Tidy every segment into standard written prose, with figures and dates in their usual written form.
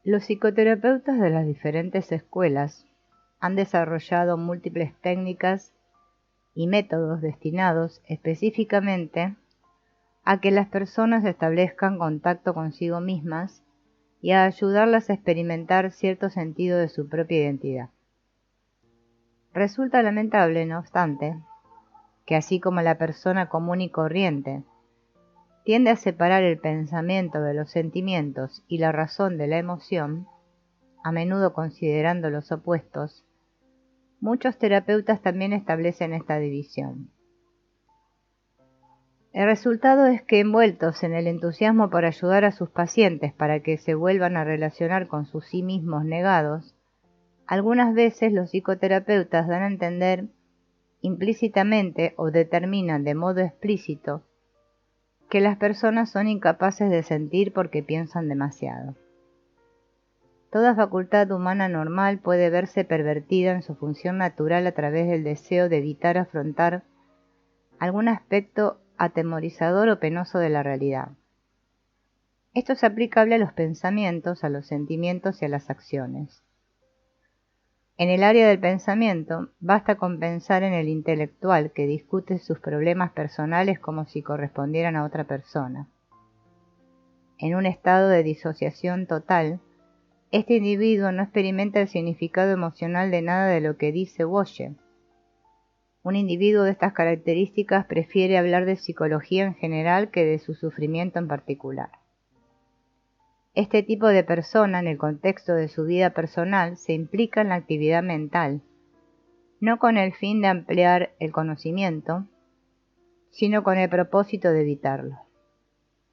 Los psicoterapeutas de las diferentes escuelas han desarrollado múltiples técnicas y métodos destinados específicamente a que las personas establezcan contacto consigo mismas y a ayudarlas a experimentar cierto sentido de su propia identidad. Resulta lamentable, no obstante, que así como la persona común y corriente tiende a separar el pensamiento de los sentimientos y la razón de la emoción, a menudo considerando los opuestos, muchos terapeutas también establecen esta división. El resultado es que, envueltos en el entusiasmo por ayudar a sus pacientes para que se vuelvan a relacionar con sus sí mismos negados, algunas veces los psicoterapeutas dan a entender implícitamente o determinan de modo explícito que las personas son incapaces de sentir porque piensan demasiado. Toda facultad humana normal puede verse pervertida en su función natural a través del deseo de evitar afrontar algún aspecto atemorizador o penoso de la realidad. Esto es aplicable a los pensamientos, a los sentimientos y a las acciones. En el área del pensamiento, basta con pensar en el intelectual que discute sus problemas personales como si correspondieran a otra persona. En un estado de disociación total, este individuo no experimenta el significado emocional de nada de lo que dice o oye. Un individuo de estas características prefiere hablar de psicología en general que de su sufrimiento en particular. Este tipo de persona, en el contexto de su vida personal, se implica en la actividad mental, no con el fin de ampliar el conocimiento, sino con el propósito de evitarlo.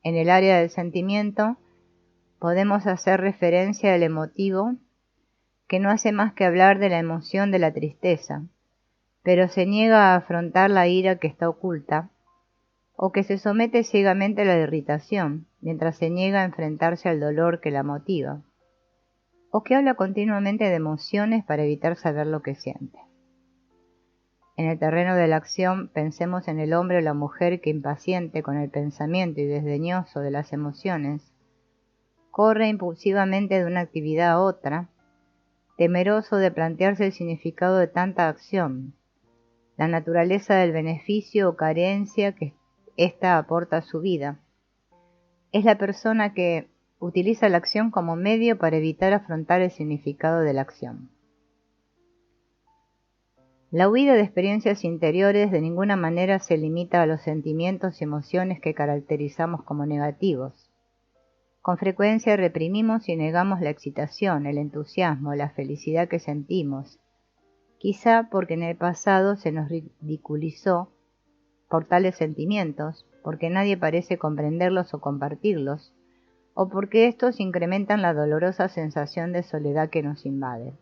En el área del sentimiento, podemos hacer referencia al emotivo, que no hace más que hablar de la emoción de la tristeza, pero se niega a afrontar la ira que está oculta, o que se somete ciegamente a la irritación, mientras se niega a enfrentarse al dolor que la motiva, o que habla continuamente de emociones para evitar saber lo que siente. En el terreno de la acción, pensemos en el hombre o la mujer que, impaciente con el pensamiento y desdeñoso de las emociones, corre impulsivamente de una actividad a otra, temeroso de plantearse el significado de tanta acción, la naturaleza del beneficio o carencia que ésta aporta a su vida. Es la persona que utiliza la acción como medio para evitar afrontar el significado de la acción. La huida de experiencias interiores de ninguna manera se limita a los sentimientos y emociones que caracterizamos como negativos. Con frecuencia reprimimos y negamos la excitación, el entusiasmo, la felicidad que sentimos, quizá porque en el pasado se nos ridiculizó por tales sentimientos, porque nadie parece comprenderlos o compartirlos, o porque estos incrementan la dolorosa sensación de soledad que nos invade.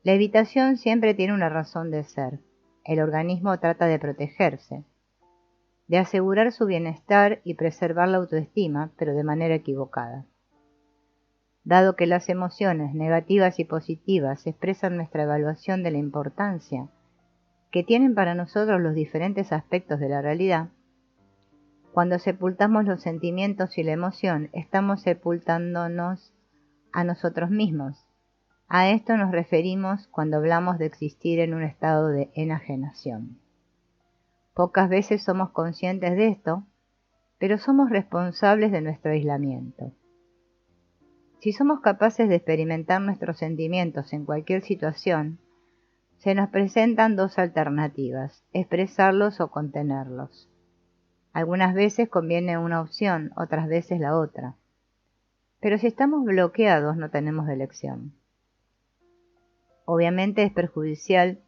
La evitación siempre tiene una razón de ser. El organismo trata de protegerse, de asegurar su bienestar y preservar la autoestima, pero de manera equivocada. Dado que las emociones negativas y positivas expresan nuestra evaluación de la importancia que tienen para nosotros los diferentes aspectos de la realidad, cuando sepultamos los sentimientos y la emoción, estamos sepultándonos a nosotros mismos. A esto nos referimos cuando hablamos de existir en un estado de enajenación. Pocas veces somos conscientes de esto, pero somos responsables de nuestro aislamiento. Si somos capaces de experimentar nuestros sentimientos en cualquier situación, se nos presentan dos alternativas: expresarlos o contenerlos. Algunas veces conviene una opción, otras veces la otra. Pero si estamos bloqueados, no tenemos elección. Obviamente es perjudicial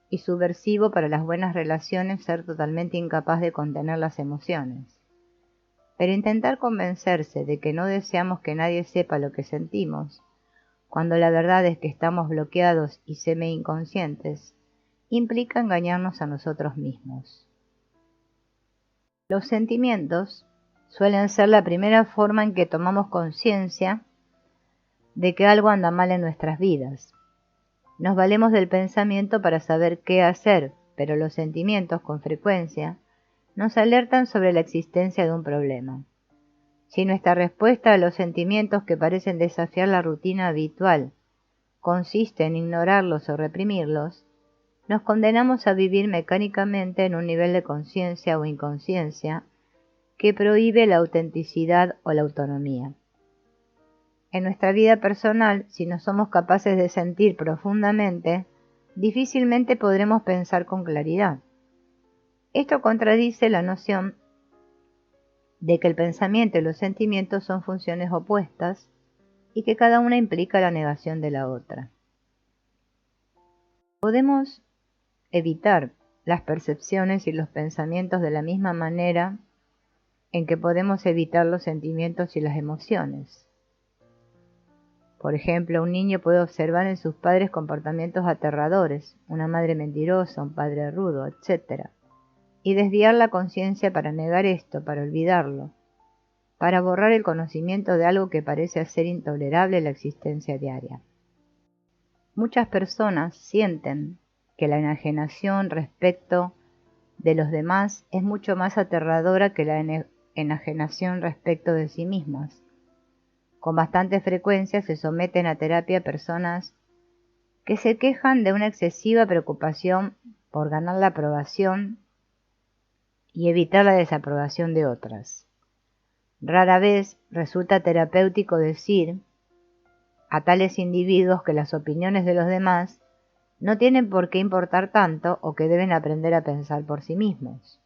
y subversivo para las buenas relaciones ser totalmente incapaz de contener las emociones. Pero intentar convencerse de que no deseamos que nadie sepa lo que sentimos, cuando la verdad es que estamos bloqueados y semi-inconscientes, implica engañarnos a nosotros mismos. Los sentimientos suelen ser la primera forma en que tomamos conciencia de que algo anda mal en nuestras vidas. Nos valemos del pensamiento para saber qué hacer, pero los sentimientos, con frecuencia, nos alertan sobre la existencia de un problema. Si nuestra respuesta a los sentimientos que parecen desafiar la rutina habitual consiste en ignorarlos o reprimirlos, nos condenamos a vivir mecánicamente en un nivel de conciencia o inconsciencia que prohíbe la autenticidad o la autonomía. En nuestra vida personal, si no somos capaces de sentir profundamente, difícilmente podremos pensar con claridad. Esto contradice la noción de que el pensamiento y los sentimientos son funciones opuestas y que cada una implica la negación de la otra. Podemos evitar las percepciones y los pensamientos de la misma manera en que podemos evitar los sentimientos y las emociones. Por ejemplo, un niño puede observar en sus padres comportamientos aterradores, una madre mentirosa, un padre rudo, etc., y desviar la conciencia para negar esto, para olvidarlo, para borrar el conocimiento de algo que parece hacer intolerable la existencia diaria. Muchas personas sienten que la enajenación respecto de los demás es mucho más aterradora que la enajenación respecto de sí mismas. Con bastante frecuencia se someten a terapia personas que se quejan de una excesiva preocupación por ganar la aprobación y evitar la desaprobación de otras. Rara vez resulta terapéutico decir a tales individuos que las opiniones de los demás no tienen por qué importar tanto o que deben aprender a pensar por sí mismos.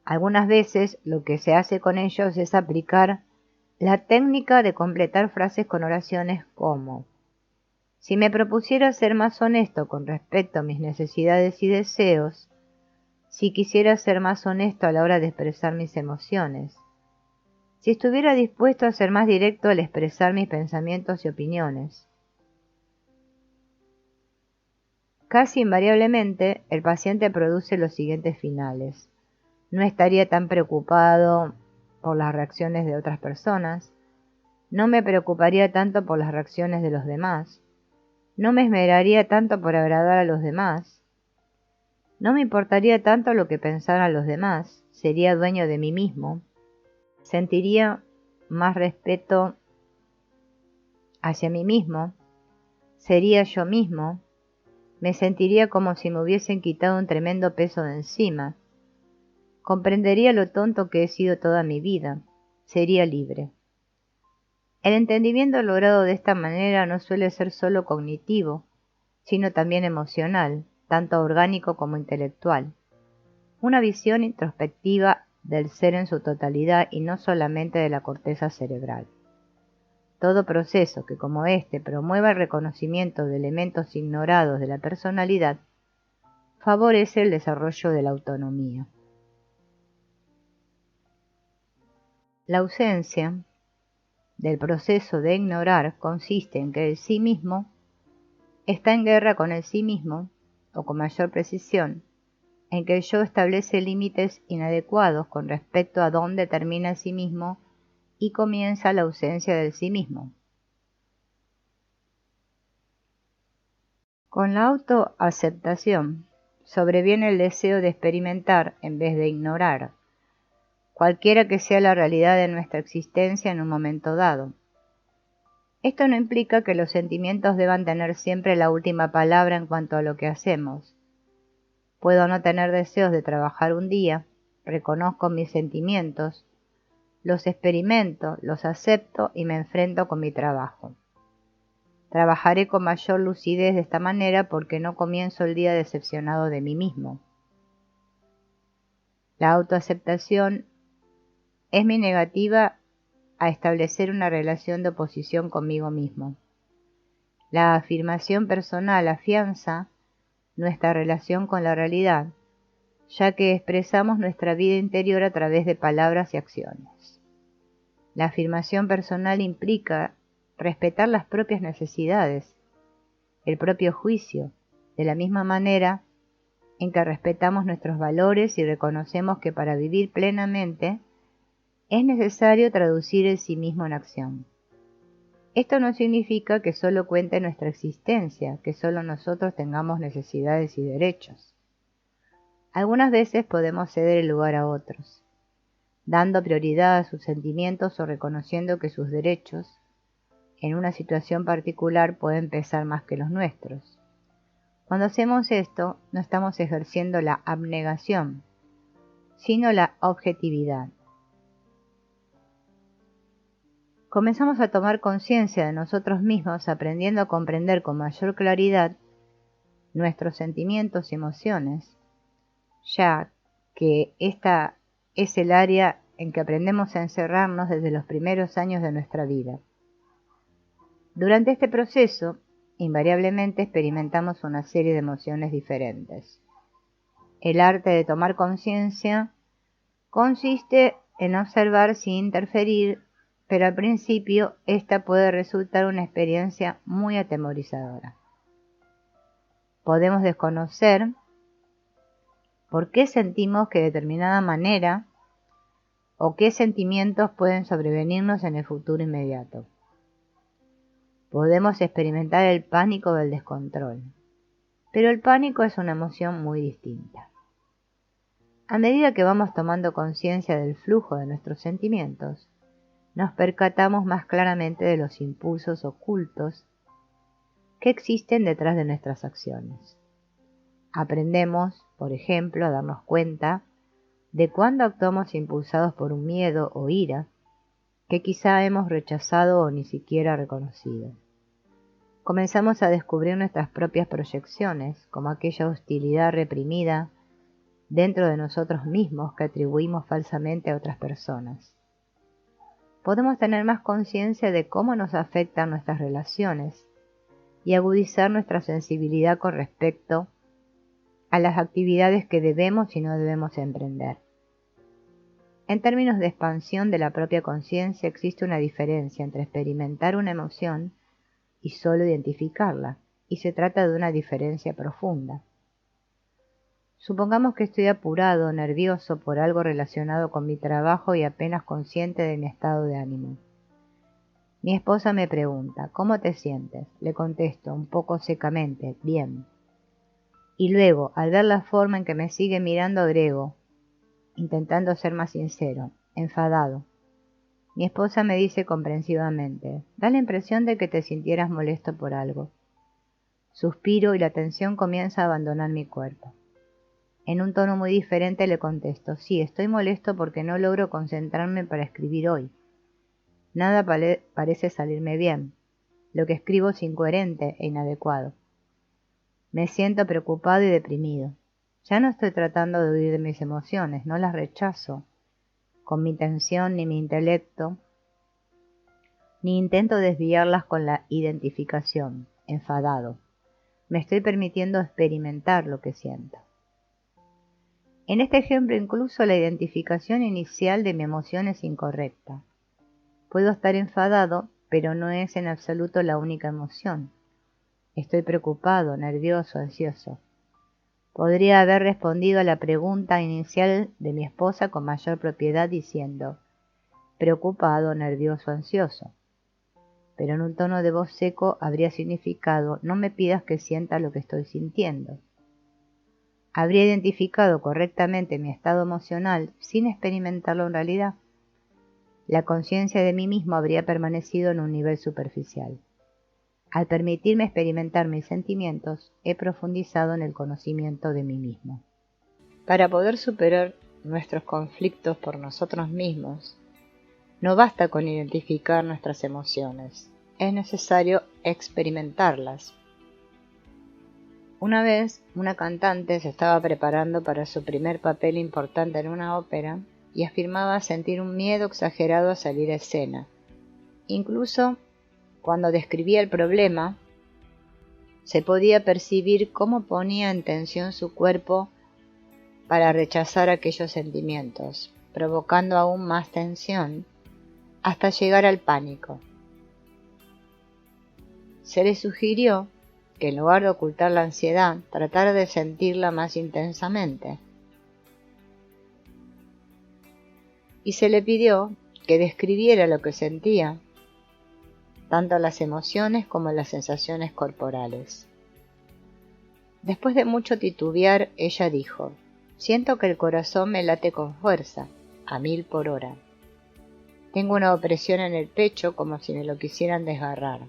Algunas veces lo que se hace con ellos es aplicar la técnica de completar frases con oraciones como: si me propusiera ser más honesto con respecto a mis necesidades y deseos, si quisiera ser más honesto a la hora de expresar mis emociones, si estuviera dispuesto a ser más directo al expresar mis pensamientos y opiniones. Casi invariablemente, el paciente produce los siguientes finales: no estaría tan preocupado por las reacciones de otras personas, no me preocuparía tanto por las reacciones de los demás, no me esmeraría tanto por agradar a los demás, no me importaría tanto lo que pensaran los demás, sería dueño de mí mismo, sentiría más respeto hacia mí mismo, sería yo mismo, me sentiría como si me hubiesen quitado un tremendo peso de encima, comprendería lo tonto que he sido toda mi vida, sería libre. El entendimiento logrado de esta manera no suele ser solo cognitivo, sino también emocional, tanto orgánico como intelectual. Una visión introspectiva del ser en su totalidad y no solamente de la corteza cerebral. Todo proceso que como este promueva el reconocimiento de elementos ignorados de la personalidad favorece el desarrollo de la autonomía. La ausencia del proceso de ignorar consiste en que el sí mismo está en guerra con el sí mismo, o con mayor precisión, en que el yo establece límites inadecuados con respecto a dónde termina el sí mismo y comienza la ausencia del sí mismo. Con la autoaceptación sobreviene el deseo de experimentar en vez de ignorar, cualquiera que sea la realidad de nuestra existencia en un momento dado. Esto no implica que los sentimientos deban tener siempre la última palabra en cuanto a lo que hacemos. Puedo no tener deseos de trabajar un día, reconozco mis sentimientos, los experimento, los acepto y me enfrento con mi trabajo. Trabajaré con mayor lucidez de esta manera porque no comienzo el día decepcionado de mí mismo. La autoaceptación es mi negativa a establecer una relación de oposición conmigo mismo. La afirmación personal afianza nuestra relación con la realidad, ya que expresamos nuestra vida interior a través de palabras y acciones. La afirmación personal implica respetar las propias necesidades, el propio juicio, de la misma manera en que respetamos nuestros valores y reconocemos que para vivir plenamente es necesario traducir el sí mismo en acción. Esto no significa que solo cuente nuestra existencia, que solo nosotros tengamos necesidades y derechos. Algunas veces podemos ceder el lugar a otros. dando prioridad a sus sentimientos o reconociendo que sus derechos en una situación particular pueden pesar más que los nuestros. Cuando hacemos esto, no estamos ejerciendo la abnegación, sino la objetividad. Comenzamos a tomar conciencia de nosotros mismos, aprendiendo a comprender con mayor claridad nuestros sentimientos y emociones, ya que esta es el área en que aprendemos a encerrarnos desde los primeros años de nuestra vida. Durante este proceso, invariablemente experimentamos una serie de emociones diferentes. El arte de tomar conciencia consiste en observar sin interferir, pero al principio esta puede resultar una experiencia muy atemorizadora. Podemos desconocer por qué sentimos de determinada manera o qué sentimientos pueden sobrevenirnos en el futuro inmediato. Podemos experimentar el pánico o el descontrol, pero el pánico es una emoción muy distinta. A medida que vamos tomando conciencia del flujo de nuestros sentimientos, nos percatamos más claramente de los impulsos ocultos que existen detrás de nuestras acciones. Aprendemos, por ejemplo, a darnos cuenta de cuándo actuamos impulsados por un miedo o ira que quizá hemos rechazado o ni siquiera reconocido. Comenzamos a descubrir nuestras propias proyecciones, como aquella hostilidad reprimida dentro de nosotros mismos que atribuimos falsamente a otras personas. Podemos tener más conciencia de cómo nos afectan nuestras relaciones y agudizar nuestra sensibilidad con respecto a las actividades que debemos y no debemos emprender. En términos de expansión de la propia conciencia existe una diferencia entre experimentar una emoción y solo identificarla, y se trata de una diferencia profunda. Supongamos que estoy apurado o nervioso por algo relacionado con mi trabajo y apenas consciente de mi estado de ánimo. Mi esposa me pregunta, ¿cómo te sientes? Le contesto, un poco secamente, bien. Y luego, al ver la forma en que me sigue mirando, agrego, intentando ser más sincero, enfadado. Mi esposa me dice comprensivamente, da la impresión de que te sintieras molesto por algo. Suspiro y la tensión comienza a abandonar mi cuerpo. En un tono muy diferente le contesto, sí, estoy molesto porque no logro concentrarme para escribir hoy. Nada parece salirme bien. Lo que escribo es incoherente e inadecuado. Me siento preocupado y deprimido. Ya no estoy tratando de huir de mis emociones, no las rechazo con mi intención ni mi intelecto, ni intento desviarlas con la identificación, enfadado. Me estoy permitiendo experimentar lo que siento. En este ejemplo incluso la identificación inicial de mi emoción es incorrecta. Puedo estar enfadado, pero no es en absoluto la única emoción. Estoy preocupado, nervioso, ansioso. Podría haber respondido a la pregunta inicial de mi esposa con mayor propiedad diciendo, preocupado, nervioso, ansioso. Pero en un tono de voz seco habría significado, no me pidas que sienta lo que estoy sintiendo. Habría identificado correctamente mi estado emocional sin experimentarlo en realidad. La conciencia de mí mismo habría permanecido en un nivel superficial. Al permitirme experimentar mis sentimientos, he profundizado en el conocimiento de mí mismo. Para poder superar nuestros conflictos por nosotros mismos, no basta con identificar nuestras emociones, es necesario experimentarlas. Una vez, una cantante se estaba preparando para su primer papel importante en una ópera y afirmaba sentir un miedo exagerado a salir a escena. Incluso cuando describía el problema, se podía percibir cómo ponía en tensión su cuerpo para rechazar aquellos sentimientos, provocando aún más tensión, hasta llegar al pánico. Se le sugirió que en lugar de ocultar la ansiedad, tratara de sentirla más intensamente. Y se le pidió que describiera lo que sentía, tanto las emociones como las sensaciones corporales. Después de mucho titubear, ella dijo, siento que el corazón me late con fuerza, a 1000 por hora. Tengo una opresión en el pecho como si me lo quisieran desgarrar.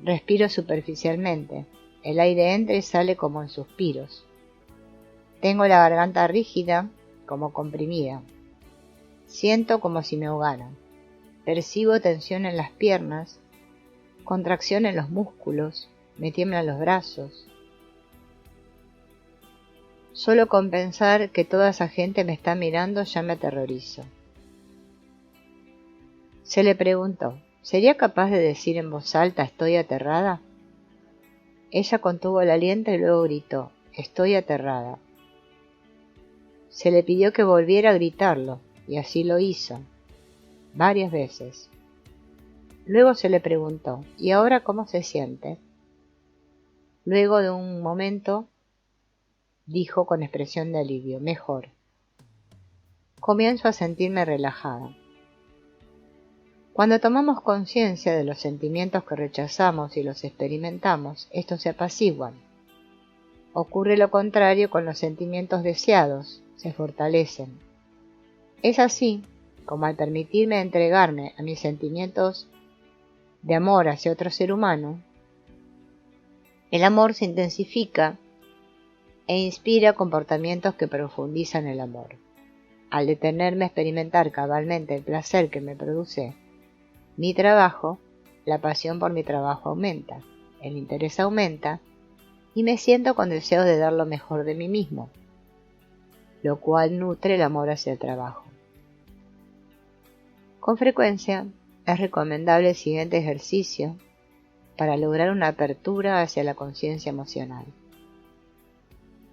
Respiro superficialmente. El aire entra y sale como en suspiros. Tengo la garganta rígida, como comprimida. Siento como si me ahogaran. Percibo tensión en las piernas, contracción en los músculos, me tiemblan los brazos. Solo con pensar que toda esa gente me está mirando ya me aterrorizo. Se le preguntó, ¿sería capaz de decir en voz alta «estoy aterrada»? Ella contuvo el aliento y luego gritó «estoy aterrada». Se le pidió que volviera a gritarlo, y así lo hizo, varias veces. Luego se le preguntó «¿y ahora cómo se siente?» Luego de un momento dijo con expresión de alivio «mejor». Comienzo a sentirme relajada. Cuando tomamos conciencia de los sentimientos que rechazamos y los experimentamos, estos se apaciguan. Ocurre lo contrario con los sentimientos deseados, se fortalecen. Es así como al permitirme entregarme a mis sentimientos de amor hacia otro ser humano, el amor se intensifica e inspira comportamientos que profundizan el amor. Al detenerme a experimentar cabalmente el placer que me produce mi trabajo, la pasión por mi trabajo aumenta, el interés aumenta y me siento con deseos de dar lo mejor de mí mismo, lo cual nutre el amor hacia el trabajo. Con frecuencia es recomendable el siguiente ejercicio para lograr una apertura hacia la conciencia emocional.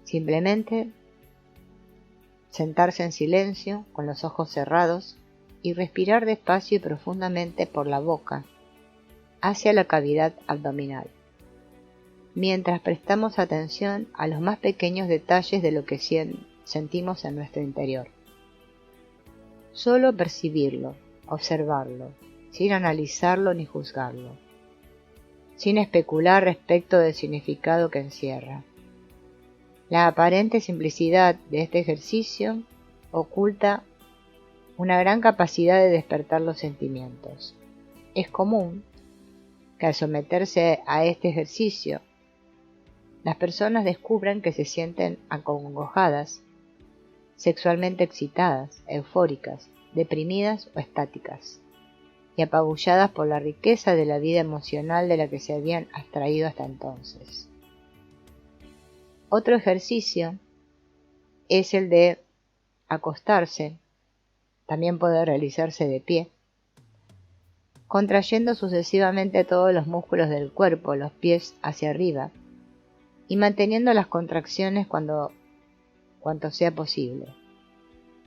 Simplemente sentarse en silencio con los ojos cerrados y respirar despacio y profundamente por la boca hacia la cavidad abdominal, mientras prestamos atención a los más pequeños detalles de lo que sentimos en nuestro interior. Solo percibirlo, observarlo, sin analizarlo ni juzgarlo, sin especular respecto del significado que encierra. La aparente simplicidad de este ejercicio oculta una gran capacidad de despertar los sentimientos. Es común que al someterse a este ejercicio, las personas descubran que se sienten acongojadas, sexualmente excitadas, eufóricas, deprimidas o estáticas, y apabulladas por la riqueza de la vida emocional de la que se habían abstraído hasta entonces. Otro ejercicio es el de acostarse, también puede realizarse de pie, contrayendo sucesivamente todos los músculos del cuerpo, los pies hacia arriba, y manteniendo las contracciones cuanto sea posible.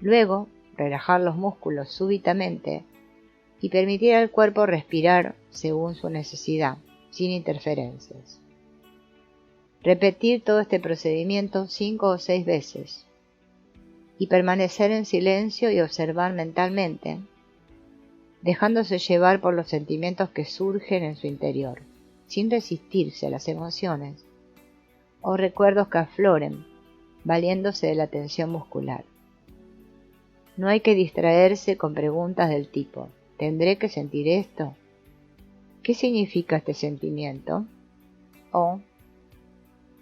Luego, relajar los músculos súbitamente y permitir al cuerpo respirar según su necesidad, sin interferencias. Repetir todo este procedimiento 5 o 6 veces y permanecer en silencio y observar mentalmente, dejándose llevar por los sentimientos que surgen en su interior, sin resistirse a las emociones o recuerdos que afloren, valiéndose de la tensión muscular. No hay que distraerse con preguntas del tipo ¿tendré que sentir esto? ¿Qué significa este sentimiento? O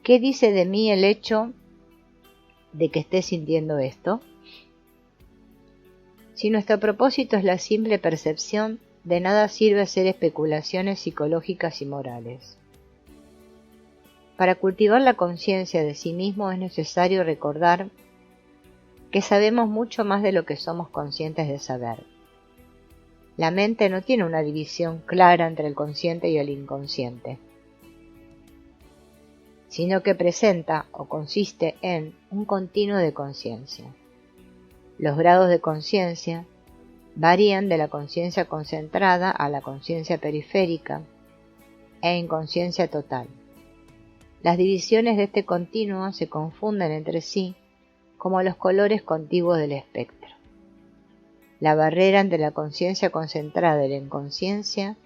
¿qué dice de mí el hecho de que esté sintiendo esto? Si nuestro propósito es la simple percepción, de nada sirve hacer especulaciones psicológicas y morales. Para cultivar la conciencia de sí mismo es necesario recordar que sabemos mucho más de lo que somos conscientes de saber. La mente no tiene una división clara entre el consciente y el inconsciente, sino que presenta o consiste en un continuo de conciencia. Los grados de conciencia varían de la conciencia concentrada a la conciencia periférica e inconsciencia total. Las divisiones de este continuo se confunden entre sí como los colores contiguos del espectro. La barrera entre la conciencia concentrada y la inconsciencia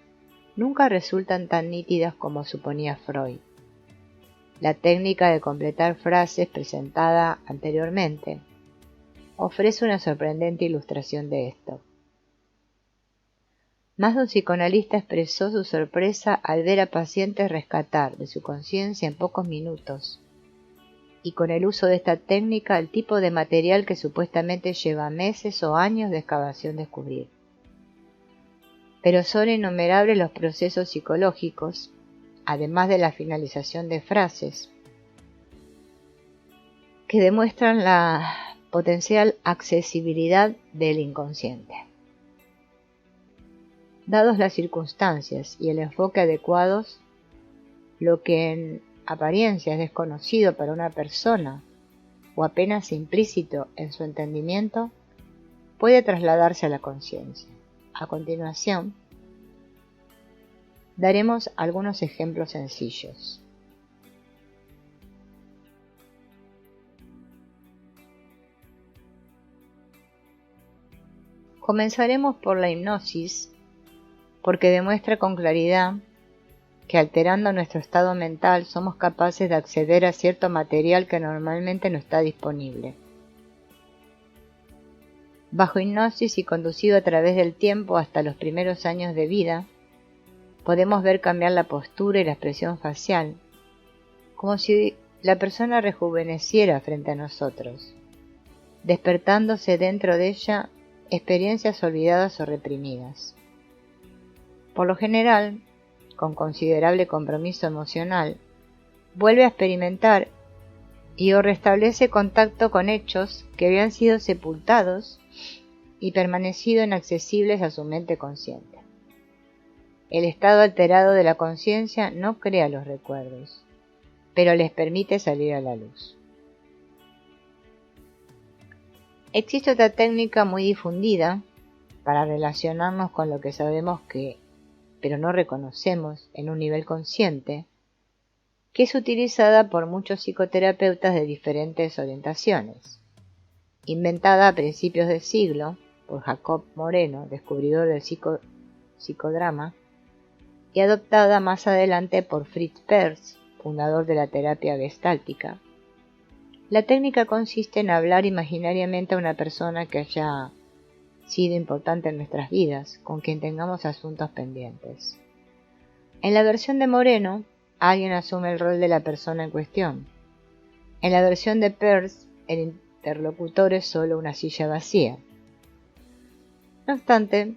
nunca resultan tan nítidas como suponía Freud. La técnica de completar frases presentada anteriormente ofrece una sorprendente ilustración de esto. Más de un psicoanalista expresó su sorpresa al ver a pacientes rescatar de su conciencia en pocos minutos, y con el uso de esta técnica, el tipo de material que supuestamente lleva meses o años de excavación descubrir. Pero son innumerables los procesos psicológicos, además de la finalización de frases, que demuestran la potencial accesibilidad del inconsciente. Dados las circunstancias y el enfoque adecuados, lo que en apariencia es desconocido para una persona o apenas implícito en su entendimiento, puede trasladarse a la conciencia. A continuación, daremos algunos ejemplos sencillos. Comenzaremos por la hipnosis, porque demuestra con claridad que alterando nuestro estado mental somos capaces de acceder a cierto material que normalmente no está disponible. Bajo hipnosis y conducido a través del tiempo hasta los primeros años de vida, podemos ver cambiar la postura y la expresión facial, como si la persona rejuveneciera frente a nosotros, despertándose dentro de ella experiencias olvidadas o reprimidas. Por lo general, con considerable compromiso emocional, vuelve a experimentar y o restablece contacto con hechos que habían sido sepultados y permanecido inaccesibles a su mente consciente. El estado alterado de la conciencia no crea los recuerdos, pero les permite salir a la luz. Existe otra técnica muy difundida para relacionarnos con lo que sabemos que, pero no reconocemos en un nivel consciente, que es utilizada por muchos psicoterapeutas de diferentes orientaciones. Inventada a principios del siglo por Jacob Moreno, descubridor del psicodrama, y adoptada más adelante por Fritz Perls, fundador de la terapia gestáltica. La técnica consiste en hablar imaginariamente a una persona que haya sido importante en nuestras vidas, con quien tengamos asuntos pendientes. En la versión de Moreno, alguien asume el rol de la persona en cuestión. En la versión de Perls, el interlocutor es solo una silla vacía. No obstante,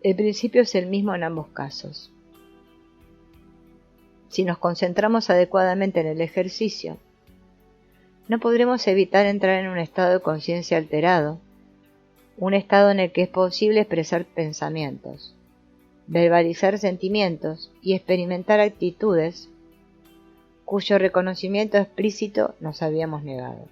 el principio es el mismo en ambos casos. Si nos concentramos adecuadamente en el ejercicio, no podremos evitar entrar en un estado de conciencia alterado, un estado en el que es posible expresar pensamientos, verbalizar sentimientos y experimentar actitudes cuyo reconocimiento explícito nos habíamos negado.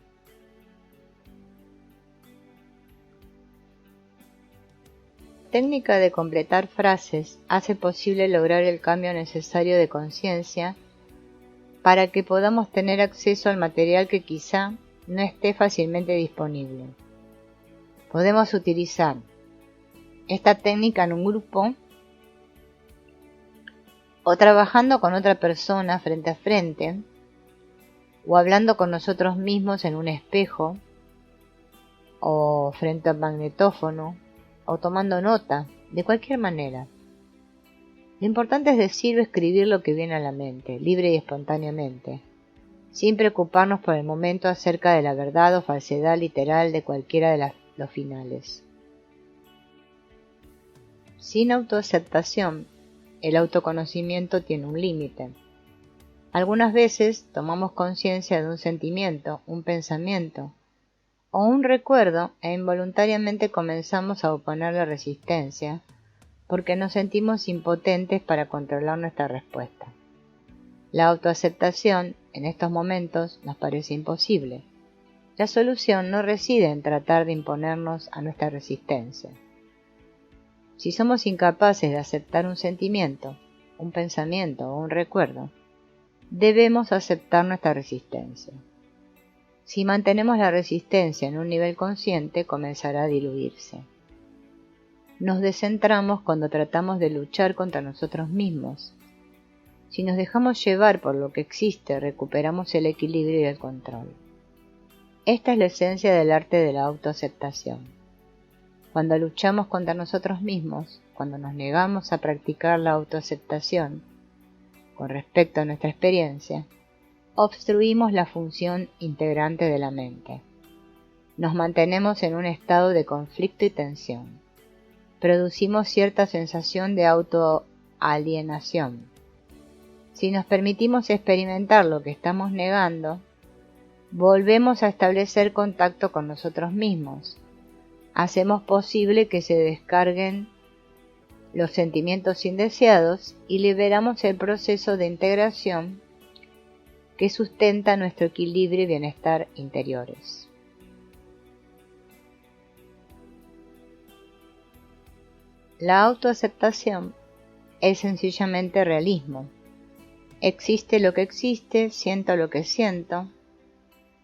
La técnica de completar frases hace posible lograr el cambio necesario de conciencia para que podamos tener acceso al material que quizá no esté fácilmente disponible. Podemos utilizar esta técnica en un grupo o trabajando con otra persona frente a frente o hablando con nosotros mismos en un espejo o frente al magnetófono o tomando nota, de cualquier manera. Lo importante es decir o escribir lo que viene a la mente, libre y espontáneamente, sin preocuparnos por el momento acerca de la verdad o falsedad literal de cualquiera de los finales. Sin autoaceptación, el autoconocimiento tiene un límite. Algunas veces tomamos conciencia de un sentimiento, un pensamiento o un recuerdo e involuntariamente comenzamos a oponerle resistencia porque nos sentimos impotentes para controlar nuestra respuesta. La autoaceptación en estos momentos nos parece imposible. La solución no reside en tratar de imponernos a nuestra resistencia. Si somos incapaces de aceptar un sentimiento, un pensamiento o un recuerdo, debemos aceptar nuestra resistencia. Si mantenemos la resistencia en un nivel consciente, comenzará a diluirse. Nos descentramos cuando tratamos de luchar contra nosotros mismos. Si nos dejamos llevar por lo que existe, recuperamos el equilibrio y el control. Esta es la esencia del arte de la autoaceptación. Cuando luchamos contra nosotros mismos, cuando nos negamos a practicar la autoaceptación con respecto a nuestra experiencia, obstruimos la función integrante de la mente. Nos mantenemos en un estado de conflicto y tensión. Producimos cierta sensación de autoalienación. Si nos permitimos experimentar lo que estamos negando, volvemos a establecer contacto con nosotros mismos. Hacemos posible que se descarguen los sentimientos indeseados y liberamos el proceso de integración que sustenta nuestro equilibrio y bienestar interiores. La autoaceptación es sencillamente realismo. Existe lo que existe, siento lo que siento,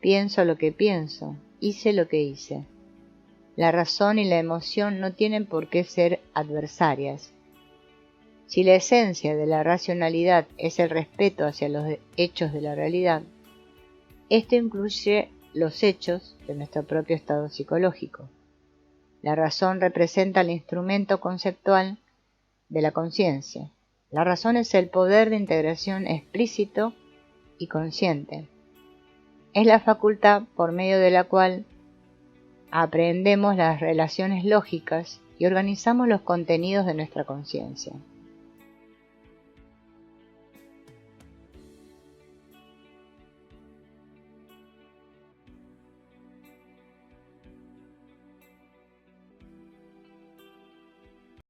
pienso lo que pienso, hice lo que hice. La razón y la emoción no tienen por qué ser adversarias. Si la esencia de la racionalidad es el respeto hacia los hechos de la realidad, esto incluye los hechos de nuestro propio estado psicológico. La razón representa el instrumento conceptual de la conciencia. La razón es el poder de integración explícito y consciente. Es la facultad por medio de la cual aprendemos las relaciones lógicas y organizamos los contenidos de nuestra conciencia.